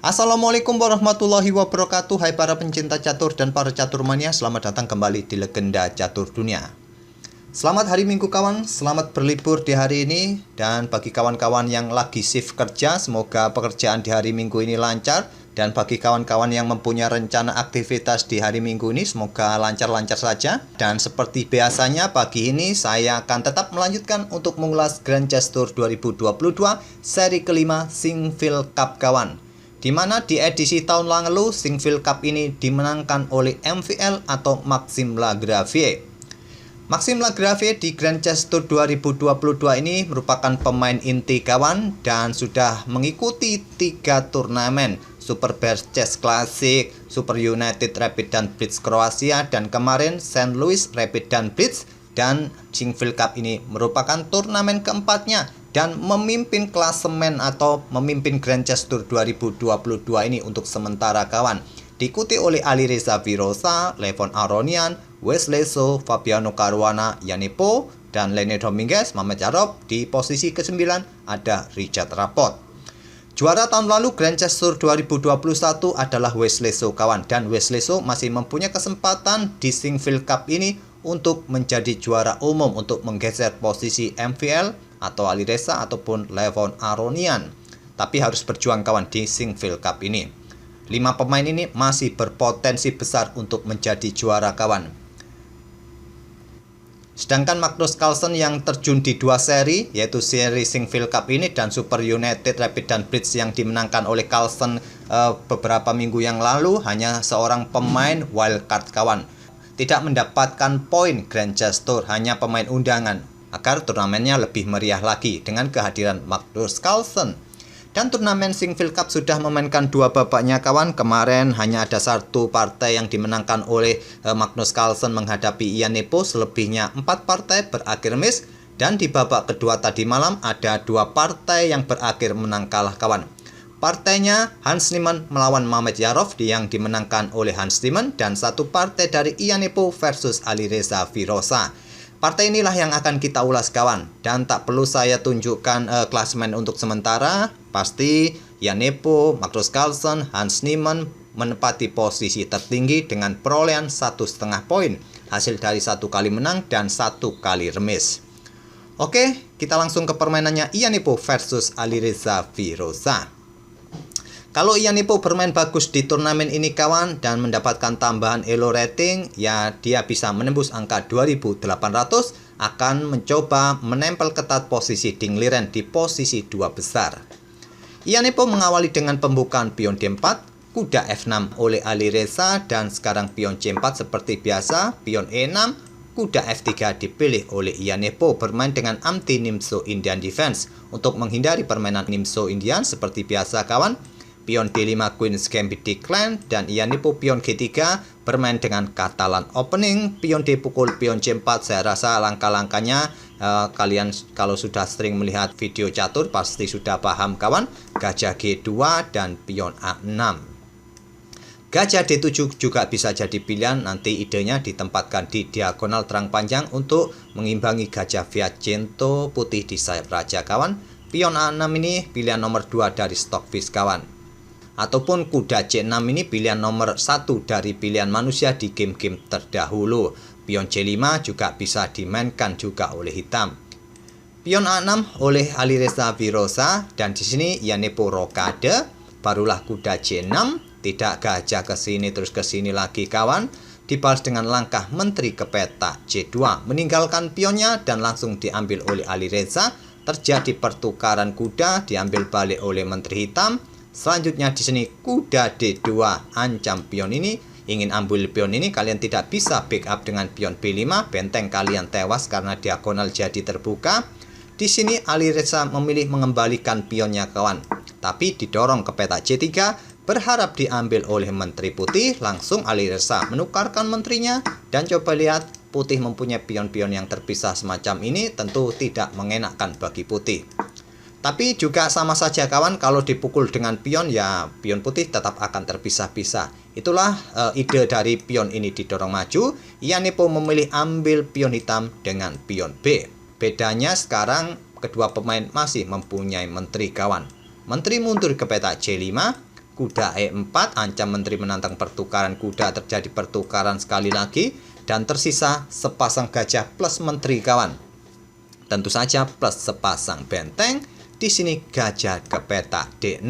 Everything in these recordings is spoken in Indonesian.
Assalamualaikum warahmatullahi wabarakatuh. Hai para pencinta catur dan para caturmania, selamat datang kembali di Legenda Catur Dunia. Selamat hari Minggu kawan, selamat berlibur di hari ini. Dan bagi kawan-kawan yang lagi shift kerja, semoga pekerjaan di hari Minggu ini lancar. Dan bagi kawan-kawan yang mempunyai rencana aktivitas di hari Minggu ini, semoga lancar-lancar saja. Dan seperti biasanya, pagi ini saya akan tetap melanjutkan untuk mengulas Grand Chess Tour 2022 seri kelima Sinquefield Cup kawan. Di mana di edisi tahun lalu Sinquefield Cup ini dimenangkan oleh MVL atau Maxime Lagravière. Maxime Lagravière di Grand Chess Tour 2022 ini merupakan pemain inti kawan dan sudah mengikuti 3 turnamen: Superbear Chess Classic, Super United Rapid dan Blitz Kroasia, dan kemarin St. Louis Rapid dan Blitz. Dan Sinquefield Cup ini merupakan turnamen keempatnya dan memimpin klasemen atau memimpin Grand Chess Tour 2022 ini untuk sementara kawan. Diikuti oleh Alireza Firoza, Levon Aronian, Wesley So, Fabiano Caruana, Yanepo, dan Lene Dominguez. Mamedyarov. Di posisi ke-9 ada Richard Rapport. Juara tahun lalu Grand Chess Tour 2021 adalah Wesley So kawan, dan Wesley So masih mempunyai kesempatan di Sinquefield Cup ini untuk menjadi juara umum untuk menggeser posisi MVL atau Alireza ataupun Levon Aronian. Tapi harus berjuang kawan di Sinquefield Cup ini. 5 pemain ini masih berpotensi besar untuk menjadi juara kawan. Sedangkan Magnus Carlsen yang terjun di 2 seri, yaitu seri Sinquefield Cup ini dan Super United Rapid dan Blitz yang dimenangkan oleh Carlsen beberapa minggu yang lalu, hanya seorang pemain wildcard kawan. Tidak mendapatkan poin Grand Chess Tour, hanya pemain undangan, agar turnamennya lebih meriah lagi dengan kehadiran Magnus Carlsen. Dan turnamen Sinquefield Cup sudah memainkan 2 babaknya kawan. Kemarin hanya ada 1 partai yang dimenangkan oleh Magnus Carlsen menghadapi Yanepo, selebihnya 4 partai berakhir miss. Dan di babak kedua tadi malam ada 2 partai yang berakhir menang kalah kawan. Partainya Hans Niemann melawan Mamedyarov yang dimenangkan oleh Hans Niemann, dan 1 partai dari Yanepo versus Alireza Firoza. Partai inilah yang akan kita ulas kawan, dan tak perlu saya tunjukkan klasemen untuk sementara. Pasti Yanepo, Magnus Carlsen, Hans Niemann menempati posisi tertinggi dengan perolehan 1,5 poin, hasil dari 1 kali menang dan 1 kali remis. Oke, kita langsung ke permainannya Yanepo versus Alireza Firoza. Kalau Yanepo bermain bagus di turnamen ini kawan dan mendapatkan tambahan elo rating, ya dia bisa menembus angka 2800, akan mencoba menempel ketat posisi Ding Liren di posisi 2 besar. Yanepo mengawali dengan pembukaan pion D4, kuda F6 oleh Alireza, dan sekarang pion C4 seperti biasa, pion E6, kuda F3 dipilih oleh Yanepo bermain dengan anti Nimzo Indian Defense untuk menghindari permainan Nimzo Indian seperti biasa kawan. Pion D5 Queen's Gambit Decline, dan Yanepo pion G3 bermain dengan Catalan Opening. Pion D pukul pion C4, saya rasa langkah-langkahnya kalian kalau sudah sering melihat video catur pasti sudah paham kawan. Gajah G2 dan pion A6. Gajah D7 juga bisa jadi pilihan, nanti idenya ditempatkan di diagonal terang panjang untuk mengimbangi gajah Viajento putih di sayap raja kawan. Pion A6 ini pilihan nomor 2 dari Stockfish kawan. Ataupun kuda C6 ini pilihan nomor 1 dari pilihan manusia di game-game terdahulu. Pion C5 juga bisa dimainkan juga oleh hitam. Pion A6 oleh Alireza Firoza, dan di sini Yanepo rokade, barulah kuda C6, tidak gajah ke sini terus ke sini lagi kawan. Dibalas dengan langkah menteri ke petak C2, meninggalkan pionnya dan langsung diambil oleh Alireza. Terjadi pertukaran kuda, diambil balik oleh menteri hitam. Selanjutnya di sini kuda D2, ancam pion ini. Ingin ambil pion ini, kalian tidak bisa backup dengan pion B5, benteng kalian tewas karena diagonal jadi terbuka. Di sini Alireza memilih mengembalikan pionnya kawan, tapi didorong ke petak C3, berharap diambil oleh menteri putih. Langsung Alireza menukarkan menterinya, dan coba lihat putih mempunyai pion-pion yang terpisah semacam ini, tentu tidak mengenakkan bagi putih. Tapi juga sama saja kawan, kalau dipukul dengan pion, ya pion putih tetap akan terpisah-pisah. Itulah ide dari pion ini didorong maju. Yanepo memilih ambil pion hitam dengan pion B. Bedanya sekarang kedua pemain masih mempunyai menteri kawan. Menteri mundur ke petak C5, kuda E4, ancam menteri menantang pertukaran kuda, terjadi pertukaran sekali lagi, dan tersisa sepasang gajah plus menteri kawan. Tentu saja plus sepasang benteng. Di sini gajah ke peta D6.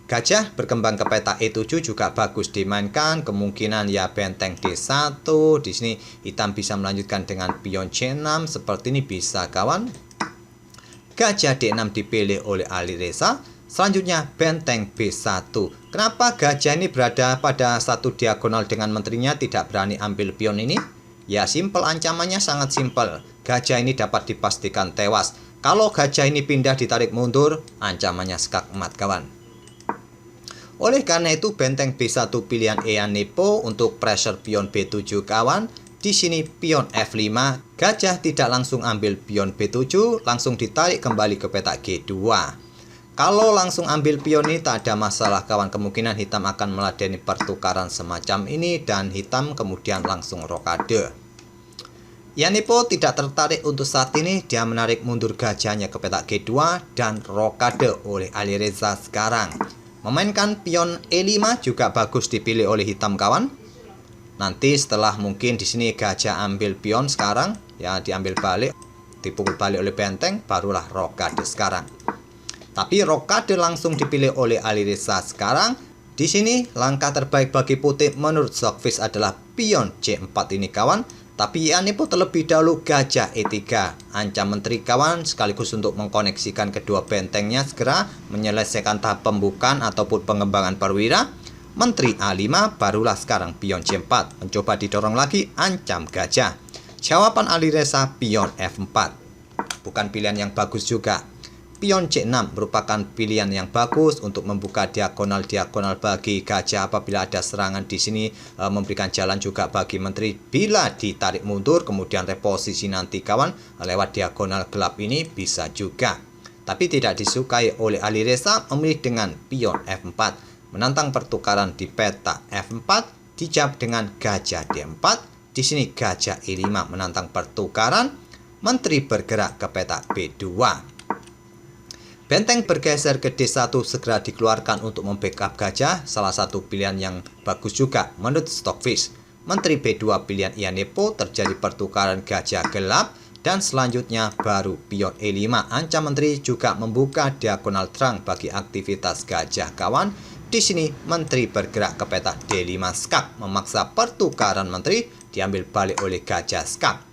Gajah berkembang ke peta E7 juga bagus dimainkan, kemungkinan ya benteng D1. Di sini hitam bisa melanjutkan dengan pion C6, seperti ini bisa kawan. Gajah D6 dipilih oleh Alireza. Selanjutnya benteng B1. Kenapa gajah ini berada pada satu diagonal dengan menterinya, tidak berani ambil pion ini? Ya simpel, ancamannya sangat simpel. Gajah ini dapat dipastikan tewas. Kalau gajah ini pindah ditarik mundur, ancamannya skakmat kawan. Oleh karena itu benteng B1 pilihan Eyan Nepo untuk pressure pion B7 kawan. Di sini pion F5, gajah tidak langsung ambil pion B7, langsung ditarik kembali ke peta G2. Kalau langsung ambil pion ini tak ada masalah kawan, kemungkinan hitam akan meladeni pertukaran semacam ini dan hitam kemudian langsung rokade. Eyan Nepo tidak tertarik untuk saat ini, dia menarik mundur gajahnya ke peta G2 dan rokade oleh Alireza sekarang. Memainkan pion E5 juga bagus dipilih oleh hitam kawan. Nanti setelah mungkin di sini gajah ambil pion sekarang, ya diambil balik, dipukul balik oleh benteng, barulah rokade sekarang. Tapi rokade langsung dipilih oleh Alireza sekarang. Di sini langkah terbaik bagi putih menurut Stockfish adalah pion C4 ini kawan. Tapi Eyan Nepo terlebih dahulu gajah E3, ancam menteri kawan, sekaligus untuk mengkoneksikan kedua bentengnya segera menyelesaikan tahap pembukaan ataupun pengembangan perwira. Menteri A5, barulah sekarang pion C4, mencoba didorong lagi, ancam gajah. Jawaban Alireza pion F4, bukan pilihan yang bagus juga. Pion C6 merupakan pilihan yang bagus untuk membuka diagonal-diagonal bagi gajah apabila ada serangan di sini, memberikan jalan juga bagi menteri bila ditarik mundur kemudian reposisi nanti kawan lewat diagonal gelap ini bisa juga. Tapi tidak disukai oleh Alireza, memilih dengan pion F4 menantang pertukaran di peta F4, dijawab dengan gajah D4. Di sini gajah E5 menantang pertukaran, menteri bergerak ke peta B2. Benteng bergeser ke D1 segera dikeluarkan untuk membackup gajah, salah satu pilihan yang bagus juga menurut Stockfish. Menteri B2 pilihan Eyan Nepo, terjadi pertukaran gajah gelap, dan selanjutnya baru pion E5. Ancam menteri juga membuka diagonal terang bagi aktivitas gajah kawan. Di sini menteri bergerak ke peta D5 skak, memaksa pertukaran menteri diambil balik oleh gajah skak.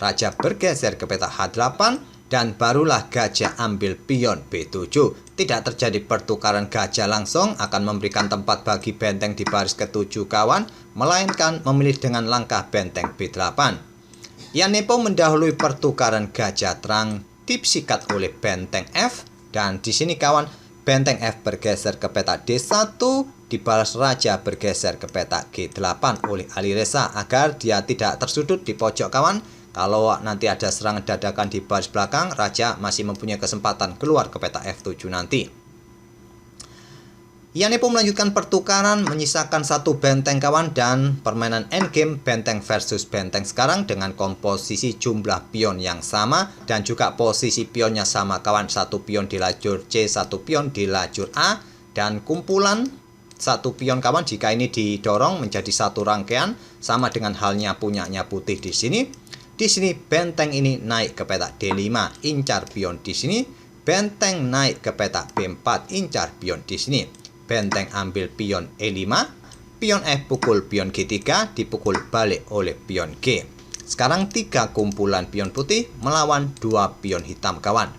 Raja bergeser ke peta H8. Dan barulah gajah ambil pion B7. Tidak terjadi pertukaran gajah langsung, akan memberikan tempat bagi benteng di baris ke-7 kawan, melainkan memilih dengan langkah benteng B8. Eyan Nepo mendahului pertukaran gajah terang, disikat oleh benteng F, dan di sini kawan benteng F bergeser ke peta D1, dibalas raja bergeser ke peta G8 oleh Alireza agar dia tidak tersudut di pojok kawan. Kalau nanti ada serangan dadakan di baris belakang, raja masih mempunyai kesempatan keluar ke peta F7 nanti. Eyan Nepo melanjutkan pertukaran, menyisakan satu benteng kawan, dan permainan endgame benteng versus benteng sekarang dengan komposisi jumlah pion yang sama dan juga posisi pionnya sama kawan. Satu pion di lajur C, satu pion di lajur A, dan kumpulan satu pion kawan jika ini didorong menjadi satu rangkaian, sama dengan halnya punyanya putih di sini. Di sini benteng ini naik ke peta D5, incar pion di sini. Benteng naik ke peta B4, incar pion di sini. Benteng ambil pion E5, pion F pukul pion G3, dipukul balik oleh pion G. Sekarang 3 kumpulan pion putih melawan 2 pion hitam kawan.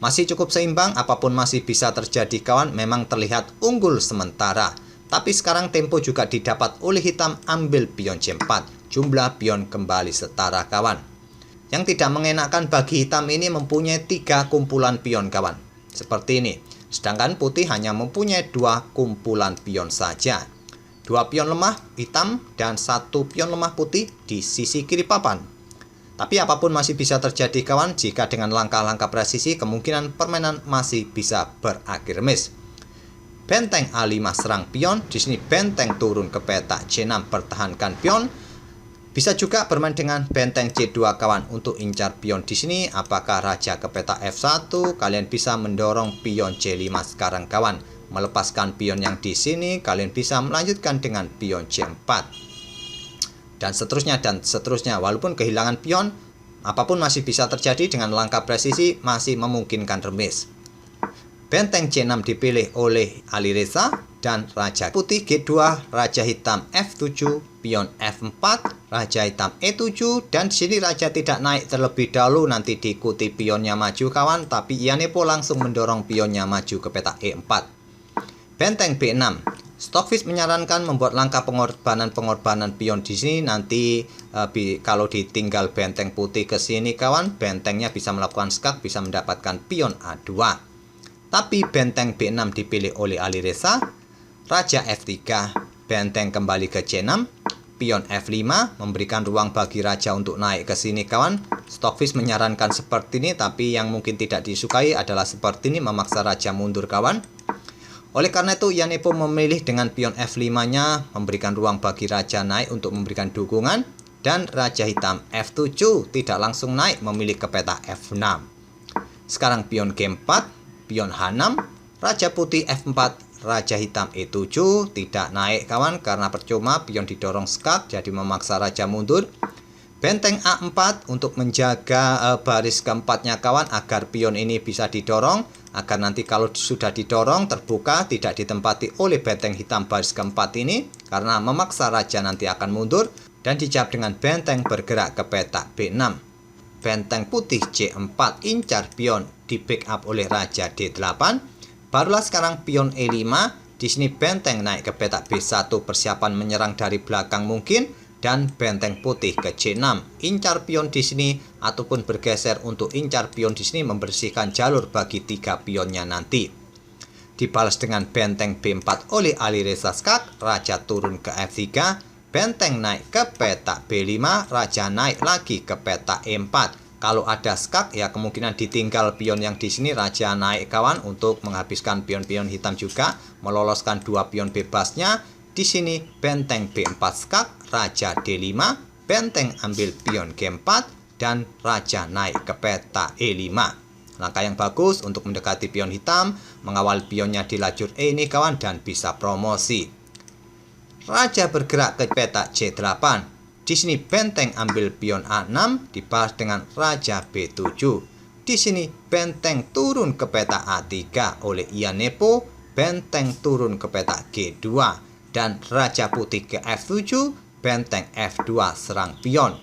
Masih cukup seimbang, apapun masih bisa terjadi kawan, memang terlihat unggul sementara. Tapi sekarang tempo juga didapat oleh hitam, ambil pion C4. Jumlah pion kembali setara kawan. Yang tidak mengenakan bagi hitam ini mempunyai 3 kumpulan pion kawan, seperti ini. Sedangkan putih hanya mempunyai 2 kumpulan pion saja. 2 pion lemah hitam dan 1 pion lemah putih di sisi kiri papan. Tapi apapun masih bisa terjadi kawan, jika dengan langkah-langkah presisi kemungkinan permainan masih bisa berakhir miss. Benteng A5 serang pion, di sini benteng turun ke peta C6 pertahankan pion. Bisa juga bermain dengan benteng C2 kawan untuk incar pion di sini. Apakah raja ke peta F1? Kalian bisa mendorong pion C5 sekarang kawan. melepaskan pion yang di sini, kalian bisa melanjutkan dengan pion C4. Dan seterusnya. Walaupun kehilangan pion, apapun masih bisa terjadi dengan langkah presisi, masih memungkinkan remis. Benteng C6 dipilih oleh Alireza dan Raja Putih G2, Raja Hitam F7, pion F4, Raja Hitam E7, dan di sini Raja tidak naik terlebih dahulu, nanti diikuti pionnya maju kawan, tapi Ianepo langsung mendorong pionnya maju ke petak E4. Benteng B6, Stockfish menyarankan membuat langkah pengorbanan pion di sini, nanti kalau ditinggal benteng putih ke sini kawan, bentengnya bisa melakukan skak, bisa mendapatkan pion A2. Tapi benteng B6 dipilih oleh Alireza, Raja F3, benteng kembali ke C6, pion F5 memberikan ruang bagi raja untuk naik ke sini kawan. Stockfish menyarankan seperti ini, tapi yang mungkin tidak disukai adalah seperti ini, memaksa raja mundur kawan. Oleh karena itu Ianepo memilih dengan pion F5-nya memberikan ruang bagi raja naik untuk memberikan dukungan, dan Raja Hitam F7 tidak langsung naik, memilih ke petak F6. Sekarang pion G4, pion H6, Raja Putih F4, Raja Hitam E7 tidak naik kawan karena percuma, pion didorong skak, jadi memaksa raja mundur. Benteng A4 untuk menjaga baris keempatnya kawan, agar pion ini bisa didorong, agar nanti kalau sudah didorong terbuka tidak ditempati oleh benteng hitam baris keempat ini, karena memaksa raja nanti akan mundur. Dan dijawab dengan benteng bergerak ke petak B6. Benteng putih C4 incar pion di backup oleh Raja D8. Barulah sekarang pion E5. Di sini benteng naik ke petak B1, persiapan menyerang dari belakang mungkin, dan benteng putih ke C6 incar pion di sini ataupun bergeser untuk incar pion di sini, membersihkan jalur bagi 3 pionnya nanti. Dibalas dengan benteng B4 oleh Alireza skak, raja turun ke F3. Benteng naik ke petak B5, raja naik lagi ke petak E4. Kalau ada skak ya kemungkinan ditinggal pion yang di sini, raja naik kawan untuk menghabiskan pion-pion hitam juga, meloloskan 2 pion bebasnya. Di sini benteng B4 skak, raja D5, benteng ambil pion G4 dan raja naik ke petak E5. Langkah yang bagus untuk mendekati pion hitam, mengawal pionnya di lajur E ini kawan, dan bisa promosi. Raja bergerak ke petak C8. Di sini benteng ambil pion A6 dibalas dengan Raja B7. Di sini benteng turun ke petak A3 oleh Ianepo, benteng turun ke petak G2 dan Raja Putih ke F7, benteng F2 serang pion.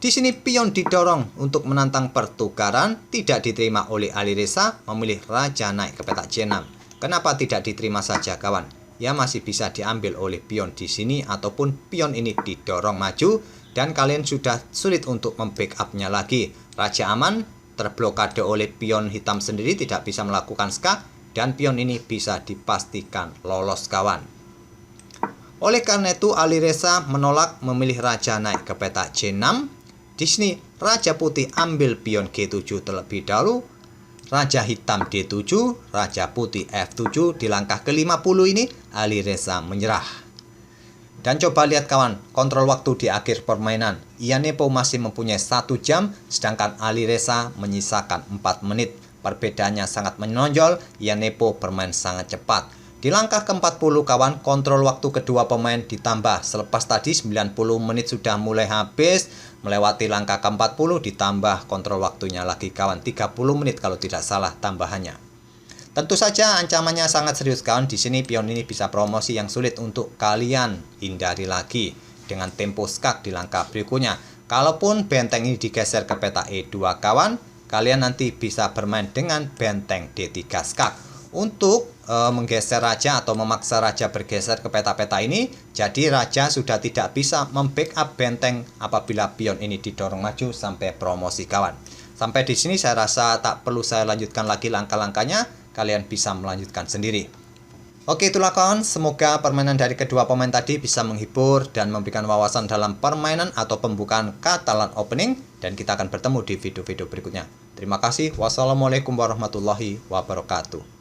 Di sini pion didorong untuk menantang pertukaran, tidak diterima oleh Alireza, memilih raja naik ke petak C6. Kenapa tidak diterima saja kawan? Ya masih bisa diambil oleh pion di sini ataupun pion ini didorong maju, dan kalian sudah sulit untuk membackupnya lagi. Raja aman, terblokade oleh pion hitam sendiri, tidak bisa melakukan skak, dan pion ini bisa dipastikan lolos kawan. Oleh karena itu Alireza menolak, memilih raja naik ke petak C6. Di sini Raja Putih ambil pion G7 terlebih dahulu. Raja Hitam D7, Raja Putih F7. Di langkah ke-50 ini Alireza menyerah. Dan coba lihat kawan, kontrol waktu di akhir permainan. Ianepo masih mempunyai 1 jam, sedangkan Alireza menyisakan 4 menit. Perbedaannya sangat menonjol, Ianepo bermain sangat cepat. Di langkah ke-40 kawan, kontrol waktu kedua pemain ditambah. Selepas tadi 90 menit sudah mulai habis, melewati langkah ke-40 ditambah kontrol waktunya lagi kawan, 30 menit kalau tidak salah tambahannya. Tentu saja ancamannya sangat serius kawan. Di sini pion ini bisa promosi yang sulit untuk kalian hindari lagi dengan tempo skak di langkah berikutnya. Kalaupun benteng ini digeser ke petak E2 kawan, kalian nanti bisa bermain dengan benteng D3 skak untuk menggeser raja atau memaksa raja bergeser ke peta-peta ini. Jadi raja sudah tidak bisa membackup benteng apabila pion ini didorong maju sampai promosi kawan. Sampai di sini saya rasa tak perlu saya lanjutkan lagi langkah-langkahnya, kalian bisa melanjutkan sendiri. Oke, itulah kawan, semoga permainan dari kedua pemain tadi bisa menghibur dan memberikan wawasan dalam permainan atau pembukaan Catalan Opening, dan kita akan bertemu di video-video berikutnya. Terima kasih. Wassalamualaikum warahmatullahi wabarakatuh.